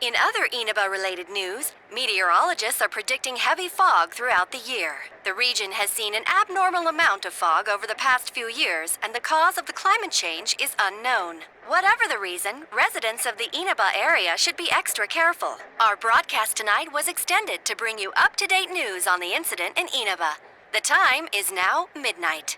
In other Inaba-related news, meteorologists are predicting heavy fog throughout the year. The region has seen an abnormal amount of fog over the past few years, and the cause of the climate change is unknown. Whatever the reason, residents of the Inaba area should be extra careful. Our broadcast tonight was extended to bring you up-to-date news on the incident in Inaba. The time is now midnight.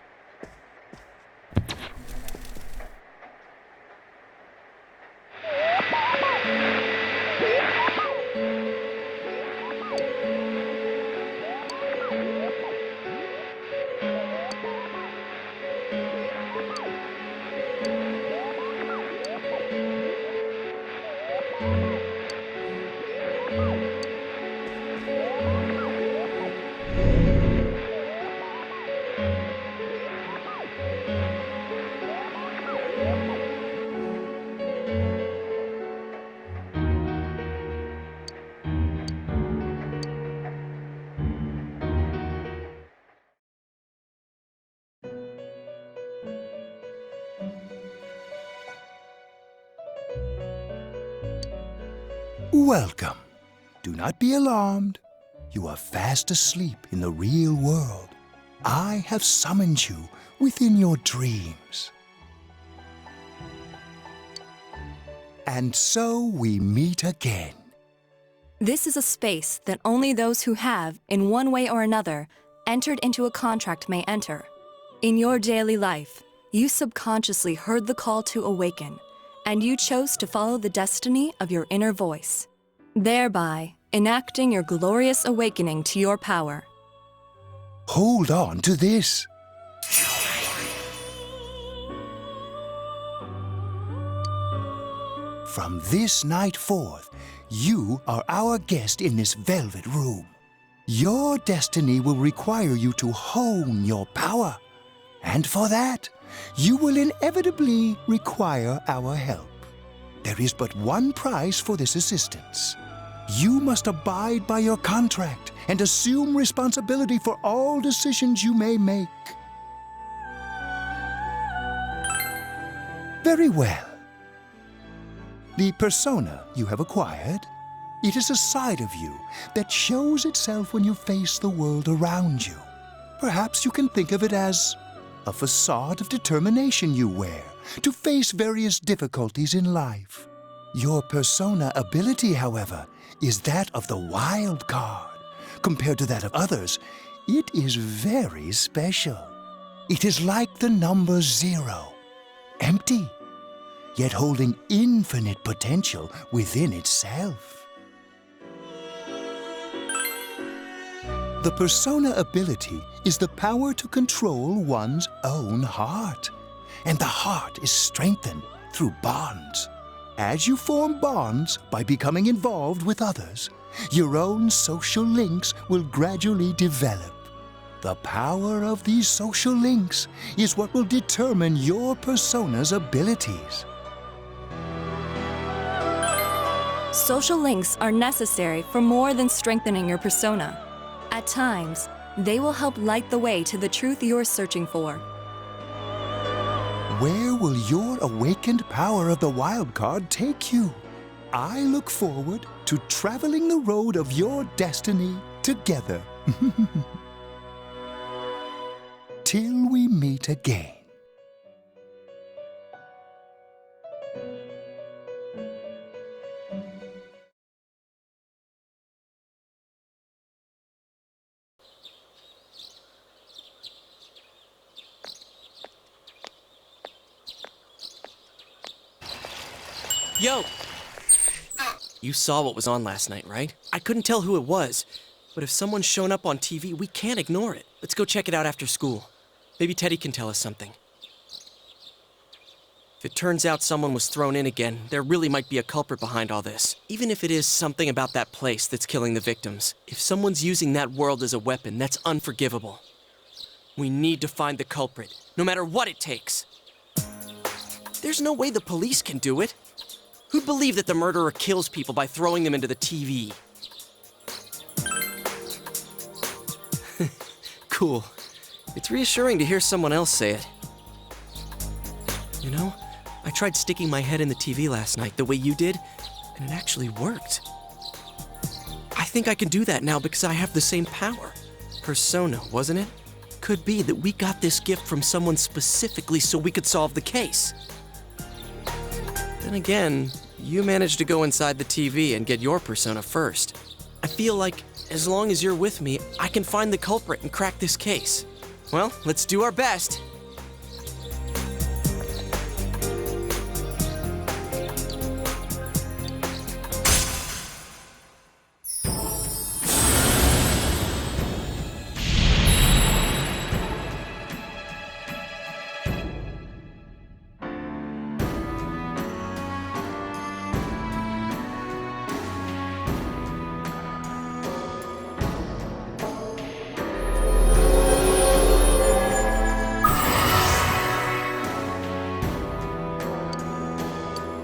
Welcome. Do not be alarmed. You are fast asleep in the real world. I have summoned you within your dreams. And so we meet again. This is a space that only those who have, in one way or another, entered into a contract may enter. In your daily life, you subconsciously heard the call to awaken, and you chose to follow the destiny of your inner voice, thereby enacting your glorious awakening to your power. Hold on to this. From this night forth, you are our guest in this velvet room. Your destiny will require you to hone your power. And for that, you will inevitably require our help. There is but one price for this assistance. You must abide by your contract and assume responsibility for all decisions you may make. Very well. The persona you have acquired, it is a side of you that shows itself when you face the world around you. Perhaps you can think of it as a facade of determination you wear to face various difficulties in life. Your persona ability, however, is that of the wild card. Compared to that of others, it is very special. It is like the number 0, empty, yet holding infinite potential within itself. The persona ability is the power to control one's own heart, and the heart is strengthened through bonds. As you form bonds by becoming involved with others, your own social links will gradually develop. The power of these social links is what will determine your persona's abilities. Social links are necessary for more than strengthening your persona. At times, they will help light the way to the truth you're searching for. Where will your awakened power of the wild card take you? I look forward to traveling the road of your destiny together. Till we meet again. Yo! You saw what was on last night, right? I couldn't tell who it was, but if someone's shown up on TV, we can't ignore it. Let's go check it out after school. Maybe Teddy can tell us something. If it turns out someone was thrown in again, there really might be a culprit behind all this. Even if it is something about that place that's killing the victims. If someone's using that world as a weapon, that's unforgivable. We need to find the culprit, no matter what it takes. There's no way the police can do it. Who'd believe that the murderer kills people by throwing them into the TV? Cool. It's reassuring to hear someone else say it. You know, I tried sticking my head in the TV last night the way you did, and it actually worked. I think I can do that now because I have the same power. Persona, wasn't it? Could be that we got this gift from someone specifically so we could solve the case. Then again, you managed to go inside the TV and get your persona first. I feel like, as long as you're with me, I can find the culprit and crack this case. Well, let's do our best.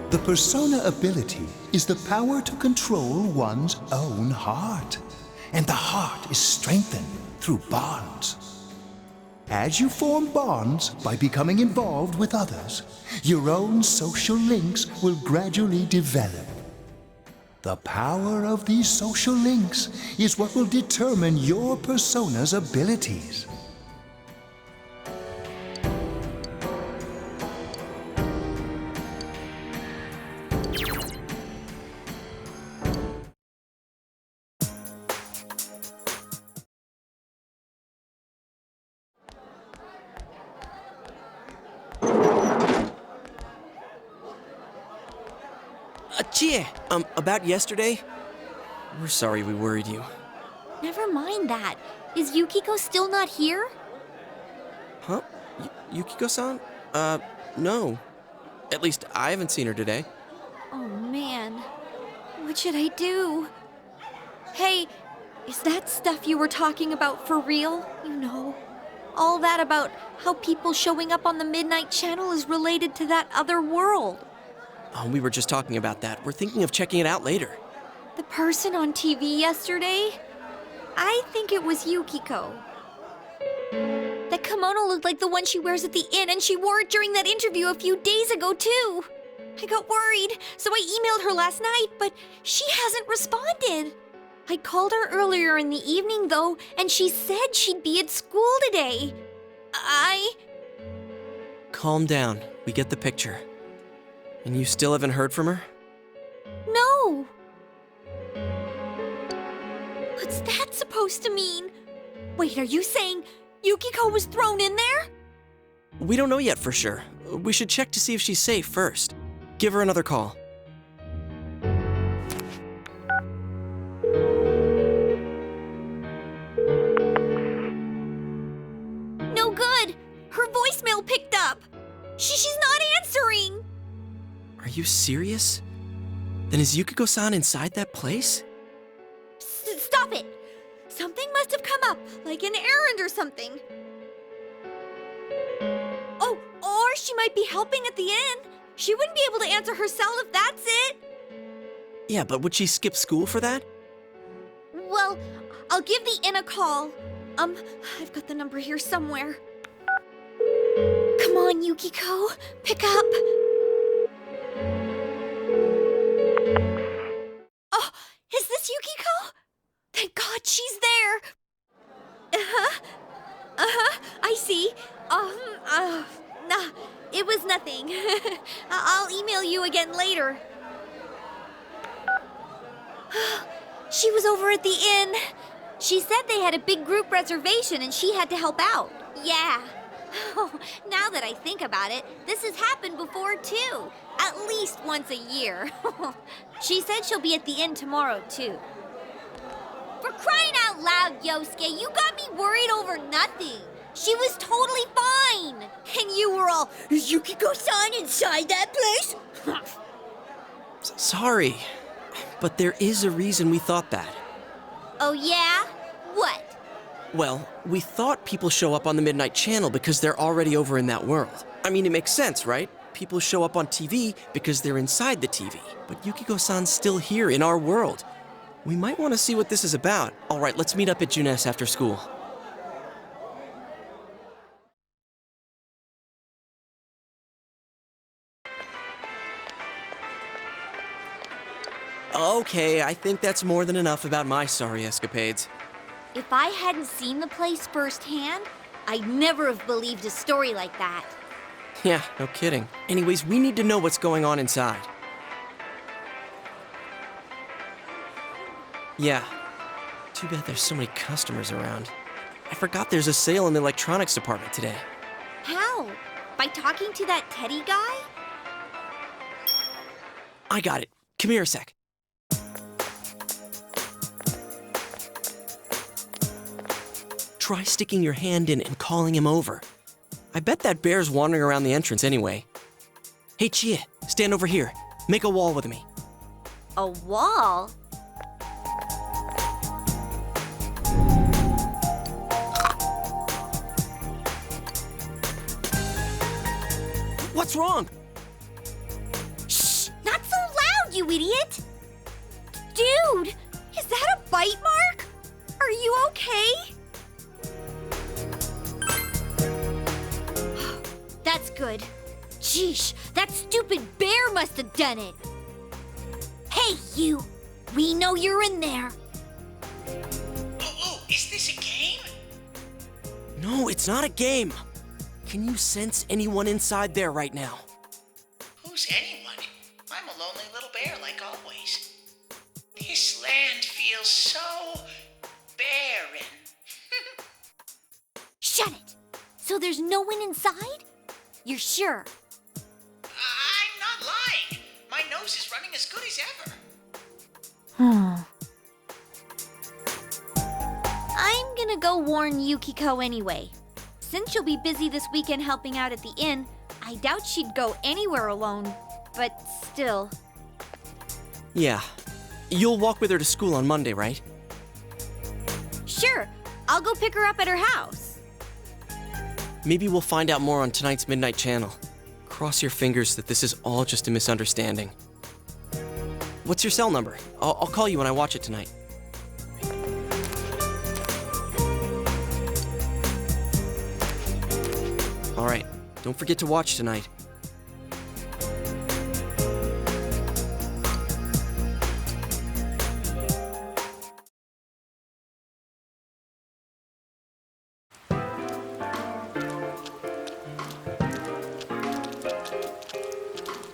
The persona ability is the power to control one's own heart. And the heart is strengthened through bonds. As you form bonds by becoming involved with others, your own social links will gradually develop. The power of these social links is what will determine your persona's abilities. Chie, about yesterday? We're sorry we worried you. Never mind that. Is Yukiko still not here? Huh? Yukiko-san? No. At least I haven't seen her today. Oh man. What should I do? Hey, is that stuff you were talking about for real? You know, all that about how people showing up on the Midnight Channel is related to that other world. Oh, we were just talking about that. We're thinking of checking it out later. The person on TV yesterday? I think it was Yukiko. That kimono looked like the one she wears at the inn, and she wore it during that interview a few days ago, too. I got worried, so I emailed her last night, but she hasn't responded. I called her earlier in the evening, though, and she said she'd be at school today. Calm down. We get the picture. And you still haven't heard from her? No. What's that supposed to mean? Wait, are you saying Yukiko was thrown in there? We don't know yet for sure. We should check to see if she's safe first. Give her another call. No good. Her voicemail picked up. She's not answering. Are you serious? Then is Yukiko-san inside that place? Stop it! Something must have come up, like an errand or something. Oh, or she might be helping at the inn. She wouldn't be able to answer herself if that's it. Yeah, but would she skip school for that? Well, I'll give the inn a call. I've got the number here somewhere. Come on, Yukiko. Pick up. Oh, is this Yukiko? Thank God she's there. I see. Nah, it was nothing. I'll email you again later. She was over at the inn. She said they had a big group reservation and she had to help out. Yeah. Now that I think about it, this has happened before too. At least once a year. She said she'll be at the inn tomorrow too. For crying out loud, Yosuke, you got me worried over nothing. She was totally fine. And you were all, is Yukiko-san inside that place? Sorry, but there is a reason we thought that. Oh yeah? What? Well, we thought people show up on the Midnight Channel because they're already over in that world. I mean, it makes sense, right? People show up on TV because they're inside the TV. But Yukiko-san's still here in our world. We might want to see what this is about. All right, let's meet up at Junes after school. Okay, I think that's more than enough about my sorry escapades. If I hadn't seen the place firsthand, I'd never have believed a story like that. Yeah, no kidding. Anyways, we need to know what's going on inside. Yeah. Too bad there's so many customers around. I forgot there's a sale in the electronics department today. How? By talking to that Teddy guy? I got it. Come here a sec. Try sticking your hand in and calling him over. I bet that bear's wandering around the entrance anyway. Hey, Chie, stand over here. Make a wall with me. A wall? What's wrong? Shh! Not so loud, you idiot! Dude, is that a bite mark? Are you okay? That's good. Sheesh, that stupid bear must have done it. Hey, you! We know you're in there. Oh, is this a game? No, it's not a game. Can you sense anyone inside there right now? Who's anyone? I'm a lonely little bear like always. This land feels so barren. Shut it! So there's no one inside? You're sure? I'm not lying. My nose is running as good as ever. I'm gonna go warn Yukiko anyway. Since she'll be busy this weekend helping out at the inn, I doubt she'd go anywhere alone. But still. Yeah. You'll walk with her to school on Monday, right? Sure, I'll go pick her up at her house. Maybe we'll find out more on tonight's Midnight Channel. Cross your fingers that this is all just a misunderstanding. What's your cell number? I'll call you when I watch it tonight. All right, don't forget to watch tonight.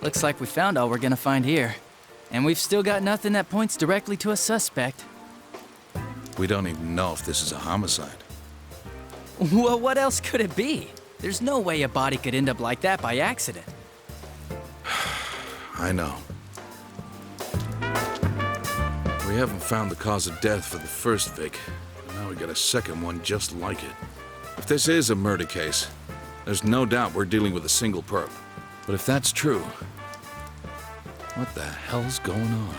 Looks like we found all we're gonna find here. And we've still got nothing that points directly to a suspect. We don't even know if this is a homicide. Well, what else could it be? There's no way a body could end up like that by accident. I know. We haven't found the cause of death for the first Vic. Now we got a second one just like it. If this is a murder case, there's no doubt we're dealing with a single perp. But if that's true, what the hell's going on?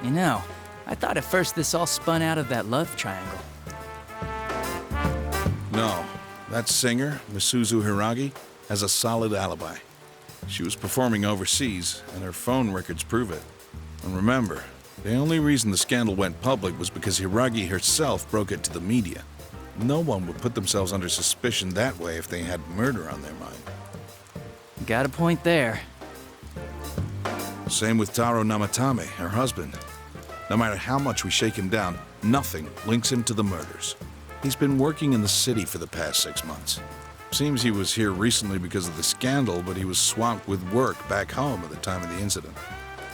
You know, I thought at first this all spun out of that love triangle. No, that singer, Misuzu Hiragi, has a solid alibi. She was performing overseas, and her phone records prove it. And remember, the only reason the scandal went public was because Hiragi herself broke it to the media. No one would put themselves under suspicion that way if they had murder on their mind. Got a point there. Same with Taro Namatame, her husband. No matter how much we shake him down, nothing links him to the murders. He's been working in the city for the past 6 months. Seems he was here recently because of the scandal, but he was swamped with work back home at the time of the incident.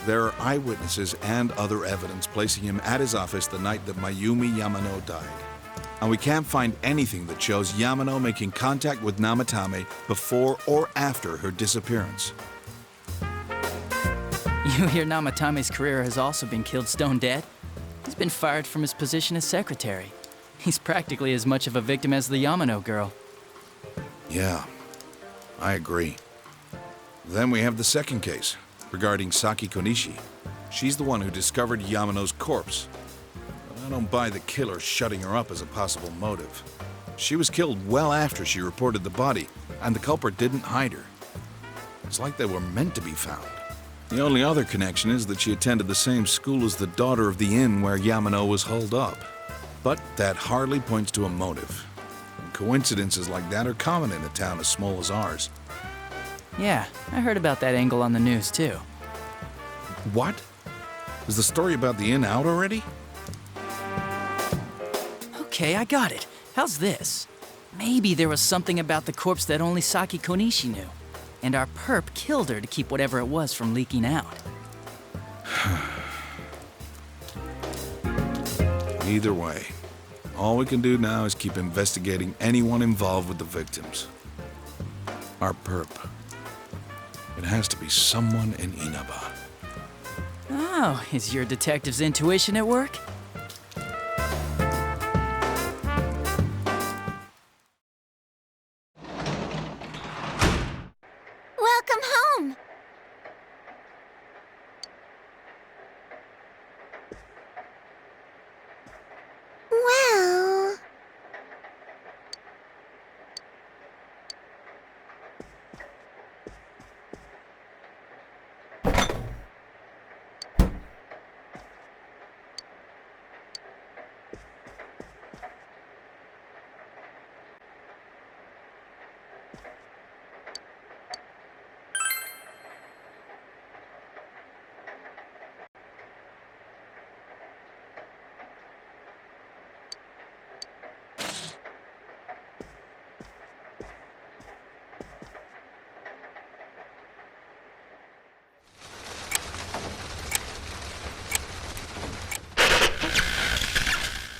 There are eyewitnesses and other evidence placing him at his office the night that Mayumi Yamano died. and we can't find anything that shows Yamano making contact with Namatame before or after her disappearance. You hear Namatame's career has also been killed stone dead? He's been fired from his position as secretary. He's practically as much of a victim as the Yamano girl. Yeah, I agree. Then we have the second case, regarding Saki Konishi. She's the one who discovered Yamano's corpse. But I don't buy the killer shutting her up as a possible motive. She was killed well after she reported the body, and the culprit didn't hide her. It's like they were meant to be found. The only other connection is that she attended the same school as the daughter of the inn where Yamano was holed up. But that hardly points to a motive. And coincidences like that are common in a town as small as ours. Yeah, I heard about that angle on the news too. What? Is the story about the inn out already? Okay, I got it. How's this? Maybe there was something about the corpse that only Saki Konishi knew, and our perp killed her to keep whatever it was from leaking out. Either way, all we can do now is keep investigating anyone involved with the victims. Our perp. It has to be someone in Inaba. Oh, is your detective's intuition at work? Welcome home. Well...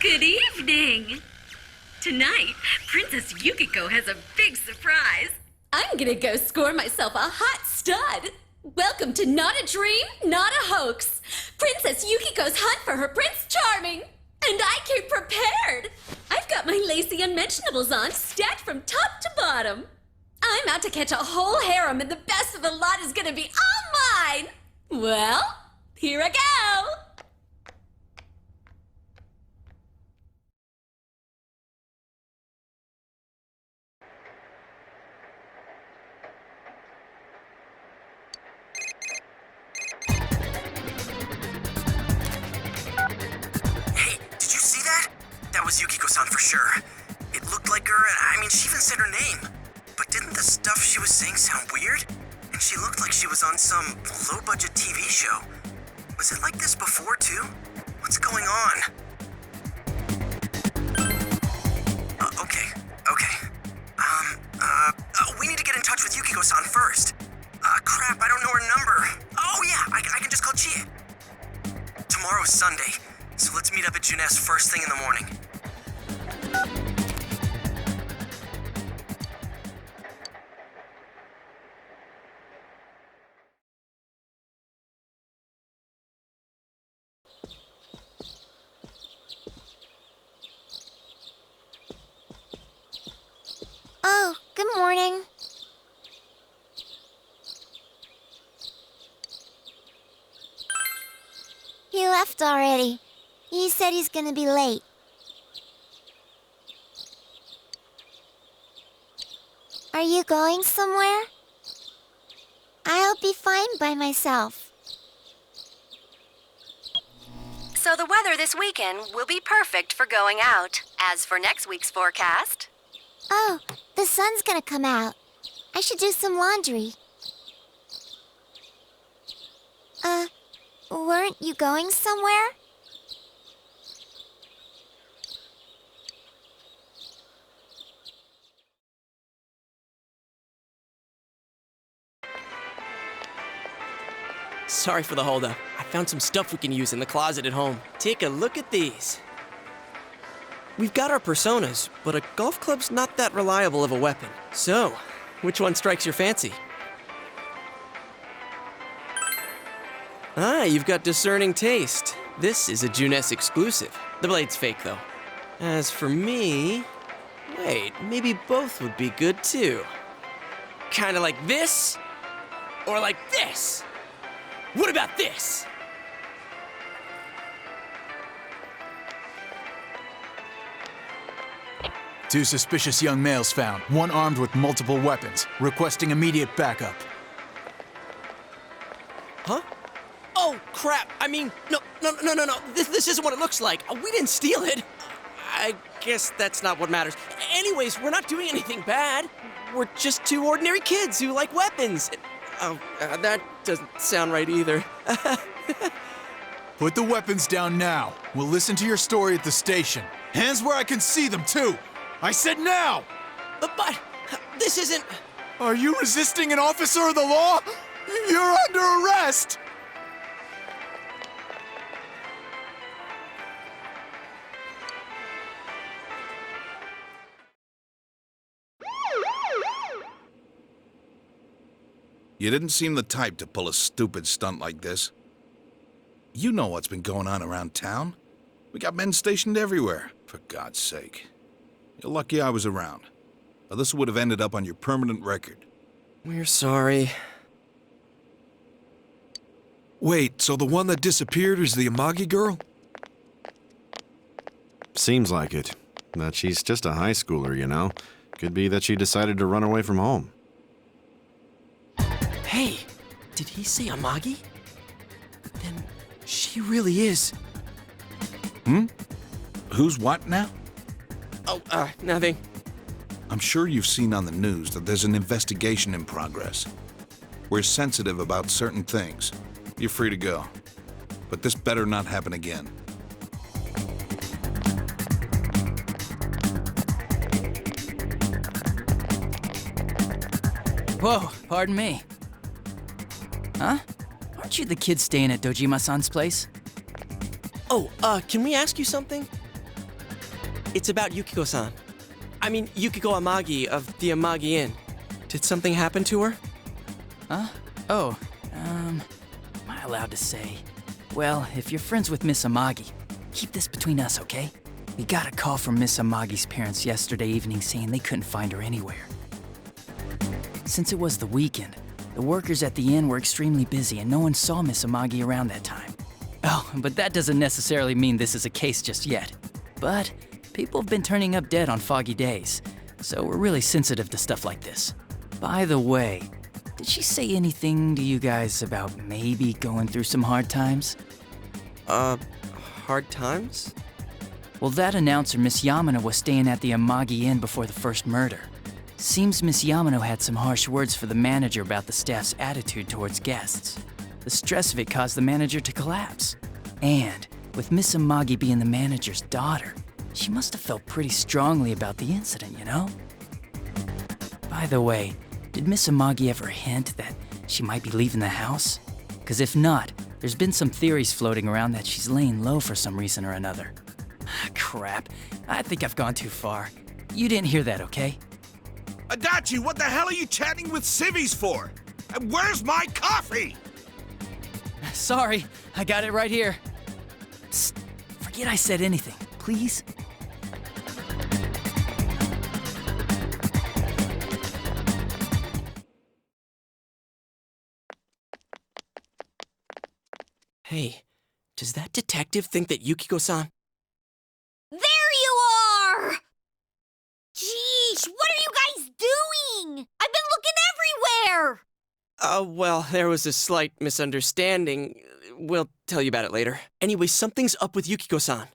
Good evening! Tonight, Princess Yukiko has a big surprise. I'm gonna go score myself a hot stud. Welcome to Not a Dream, Not a Hoax. Princess Yukiko's hunt for her Prince Charming. And I came prepared. I've got my lacy unmentionables on, stacked from top to bottom. I'm out to catch a whole harem, and the best of the lot is gonna be all mine. Well, here I go. That was Yukiko-san for sure. It looked like her, I mean, she even said her name. But didn't the stuff she was saying sound weird? And she looked like she was on some low-budget TV show. Was it like this before, too? What's going on? Okay. We need to get in touch with Yukiko-san first. Crap, I don't know her number. Oh, yeah, I can just call Chie. Tomorrow's Sunday, so let's meet up at Junes first thing in the morning. Oh, good morning. He left already. He said he's gonna be late. Are you going somewhere? I'll be fine by myself. So the weather this weekend will be perfect for going out. As for next week's forecast... Oh, the sun's gonna come out. I should do some laundry. Weren't you going somewhere? Sorry for the holdup. I found some stuff we can use in the closet at home. Take a look at these. we've got our personas, but a golf club's not that reliable of a weapon. So, which one strikes your fancy? Ah, you've got discerning taste. This is a Junes exclusive. The blade's fake, though. As for me... Wait, maybe both would be good, too. Kinda like this? Or like this? What about this? Two suspicious young males found, one armed with multiple weapons, requesting immediate backup. Huh? Oh, crap! I mean, no. This isn't what it looks like. We didn't steal it. I guess that's not what matters. Anyways, we're not doing anything bad. We're just two ordinary kids who like weapons. Oh, that doesn't sound right either. Put the weapons down now. We'll listen to your story at the station. Hands where I can see them, too! I said now! But this isn't... Are you resisting an officer of the law? You're under arrest! You didn't seem the type to pull a stupid stunt like this. You know what's been going on around town. We got men stationed everywhere, for God's sake. You're lucky I was around. Or this would have ended up on your permanent record. We're sorry. Wait, so the one that disappeared is the Amagi girl? Seems like it. That she's just a high schooler, you know. Could be that she decided to run away from home. Hey, did he say Amagi? Then she really is. Who's what now? Oh, nothing. I'm sure you've seen on the news that there's an investigation in progress. We're sensitive about certain things. You're free to go. But this better not happen again. Whoa, pardon me. Huh? Aren't you the kid staying at Dojima-san's place? Oh, can we ask you something? It's about Yukiko-san. I mean, Yukiko Amagi of the Amagi Inn. Did something happen to her? Huh? Oh, am I allowed to say? Well, if you're friends with Miss Amagi, keep this between us, okay? We got a call from Miss Amagi's parents yesterday evening saying they couldn't find her anywhere. Since it was the weekend, the workers at the inn were extremely busy and no one saw Miss Amagi around that time. Oh, but that doesn't necessarily mean this is a case just yet. But people have been turning up dead on foggy days, so we're really sensitive to stuff like this. By the way, did she say anything to you guys about maybe going through some hard times? Hard times? Well, that announcer, Miss Yamano, was staying at the Amagi Inn before the first murder. Seems Miss Yamano had some harsh words for the manager about the staff's attitude towards guests. The stress of it caused the manager to collapse. And with Miss Amagi being the manager's daughter, she must have felt pretty strongly about the incident, you know? By the way, did Miss Amagi ever hint that she might be leaving the house? 'Cause if not, there's been some theories floating around that she's laying low for some reason or another. Crap, I think I've gone too far. You didn't hear that, okay? Adachi, what the hell are you chatting with civvies for? And where's my coffee? Sorry, I got it right here. Psst, forget I said anything, please. Hey, does that detective think that Yukiko-san... There you are! Jeez, what are you guys doing? I've been looking everywhere! Well, there was a slight misunderstanding. We'll tell you about it later. Anyway, something's up with Yukiko-san.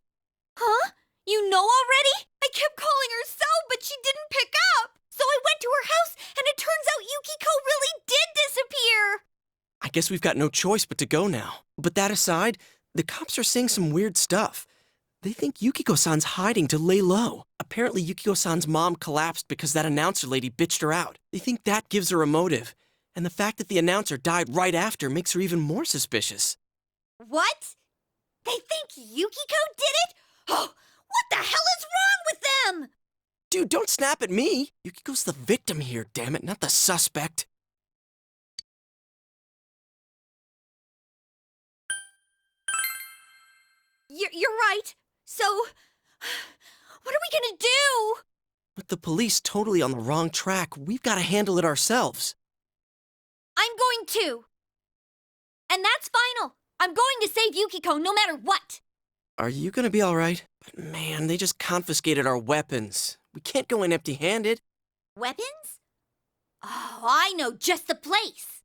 Huh? You know already? I kept calling her so, but she didn't pick up. So I went to her house, and it turns out Yukiko really did disappear. I guess we've got no choice but to go now. But that aside, the cops are saying some weird stuff. They think Yukiko-san's hiding to lay low. Apparently Yukiko-san's mom collapsed because that announcer lady bitched her out. They think that gives her a motive. And the fact that the announcer died right after makes her even more suspicious. What? They think Yukiko did it? Oh, What the hell is wrong with them? Dude, don't snap at me. Yukiko's the victim here, damn it, not the suspect. You're right. So, what are we gonna do? With the police totally on the wrong track, we've got to handle it ourselves. I'm going to. And that's final. I'm going to save Yukiko no matter what. Are you gonna be all right? But man, they just confiscated our weapons. We can't go in empty-handed. Weapons? Oh, I know just the place.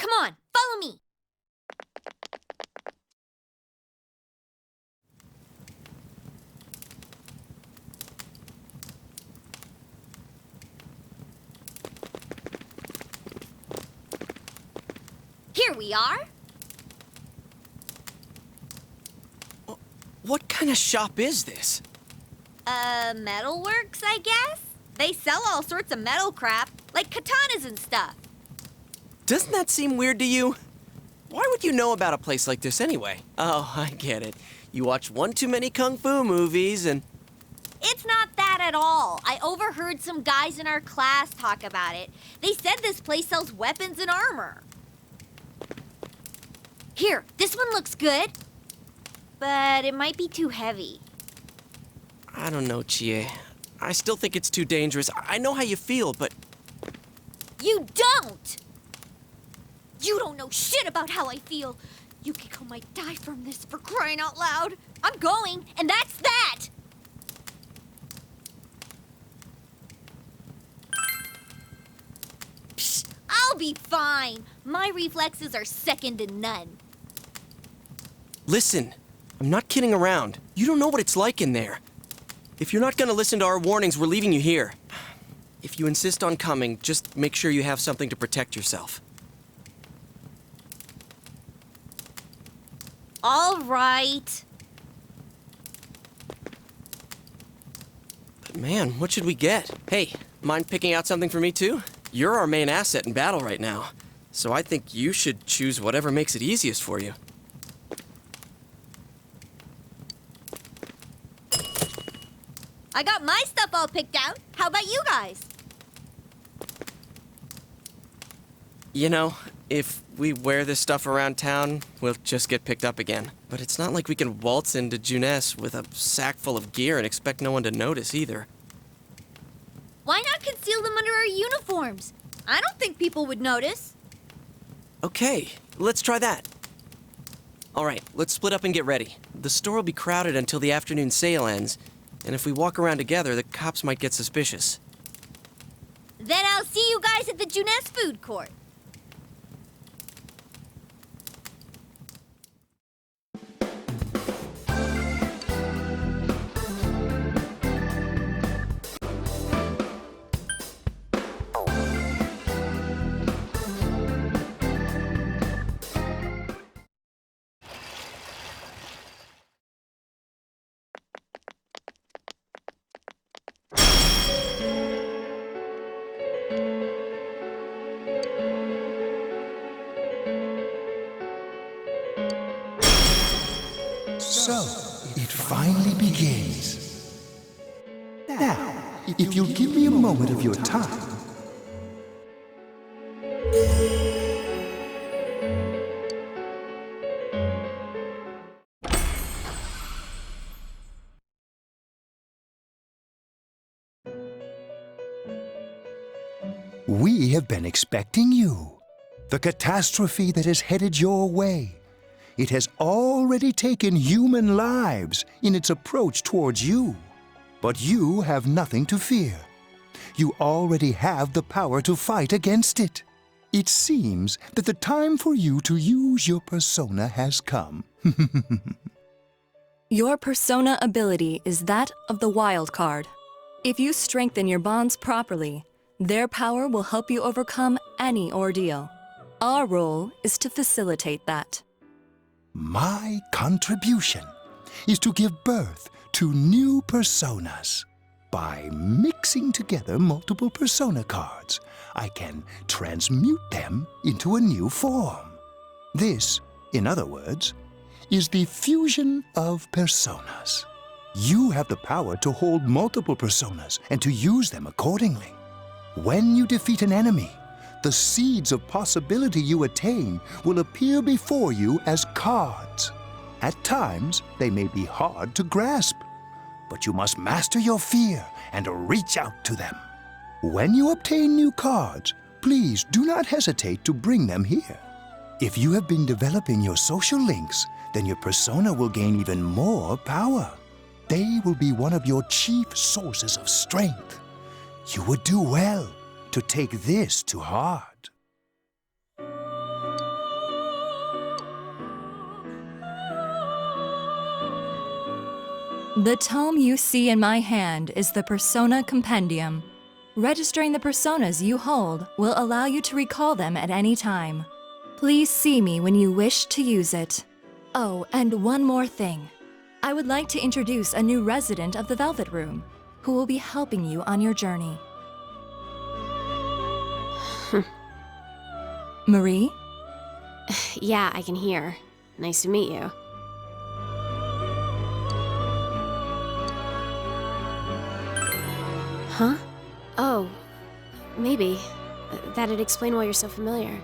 Come on, follow me. Here we are. What kind of shop is this? Metalworks, I guess? They sell all sorts of metal crap, like katanas and stuff. Doesn't that seem weird to you? Why would you know about a place like this anyway? Oh, I get it. You watch one too many kung fu movies and... It's not that at all. I overheard some guys in our class talk about it. They said this place sells weapons and armor. Here, this one looks good, but it might be too heavy. I don't know, Chie. I still think it's too dangerous. I know how you feel, but... You don't! You don't know shit about how I feel. Yukiko might die from this, for crying out loud. I'm going, and that's that! Psh, I'll be fine. My reflexes are second to none. Listen, I'm not kidding around. You don't know what it's like in there. If you're not gonna listen to our warnings, we're leaving you here. If you insist on coming, just make sure you have something to protect yourself. All right. But man, what should we get? Hey, mind picking out something for me too? You're our main asset in battle right now, so I think you should choose whatever makes it easiest for you. I got my stuff all picked out. How about you guys? You know, if we wear this stuff around town, we'll just get picked up again. But it's not like we can waltz into Junes with a sack full of gear and expect no one to notice either. Why not conceal them under our uniforms? I don't think people would notice. Okay, let's try that. All right, let's split up and get ready. The store will be crowded until the afternoon sale ends, and if we walk around together, the cops might get suspicious. Then I'll see you guys at the Junes food court. So, it finally begins. Now, if you'll give me a moment of your time. We have been expecting you. The catastrophe that is headed your way. It has already taken human lives in its approach towards you. But you have nothing to fear. You already have the power to fight against it. It seems that the time for you to use your persona has come. Your persona ability is that of the wild card. If you strengthen your bonds properly, their power will help you overcome any ordeal. Our role is to facilitate that. My contribution is to give birth to new personas. By mixing together multiple persona cards, I can transmute them into a new form. This, in other words, is the fusion of personas. You have the power to hold multiple personas and to use them accordingly. When you defeat an enemy, the seeds of possibility you attain will appear before you as cards. At times, they may be hard to grasp, but you must master your fear and reach out to them. When you obtain new cards, please do not hesitate to bring them here. If you have been developing your social links, then your persona will gain even more power. They will be one of your chief sources of strength. You would do well to take this to heart. The tome you see in my hand is the Persona Compendium. Registering the personas you hold will allow you to recall them at any time. Please see me when you wish to use it. Oh, and one more thing. I would like to introduce a new resident of the Velvet Room, who will be helping you on your journey. Marie? Yeah, I can hear. Nice to meet you. Huh? Oh, maybe. That'd explain why you're so familiar.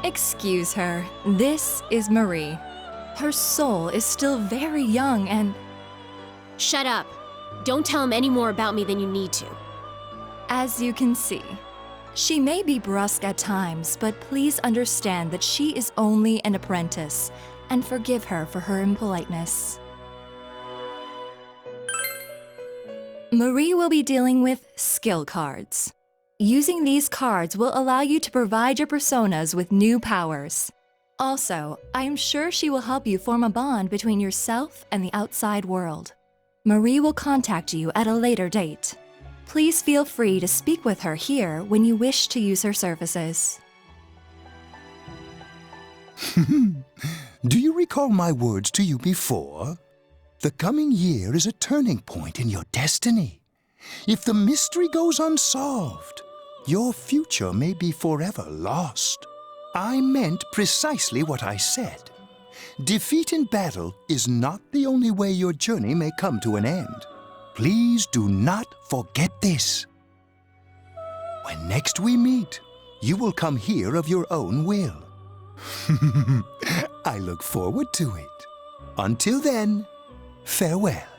Excuse her. This is Marie. Her soul is still very young and... Shut up. Don't tell him any more about me than you need to. As you can see, she may be brusque at times, but please understand that she is only an apprentice, and forgive her for her impoliteness. Marie will be dealing with skill cards. Using these cards will allow you to provide your personas with new powers. Also, I am sure she will help you form a bond between yourself and the outside world. Marie will contact you at a later date. Please feel free to speak with her here when you wish to use her services. Do you recall my words to you before? The coming year is a turning point in your destiny. If the mystery goes unsolved, your future may be forever lost. I meant precisely what I said. Defeat in battle is not the only way your journey may come to an end. Please do not forget this. When next we meet, you will come here of your own will. I look forward to it. Until then, farewell.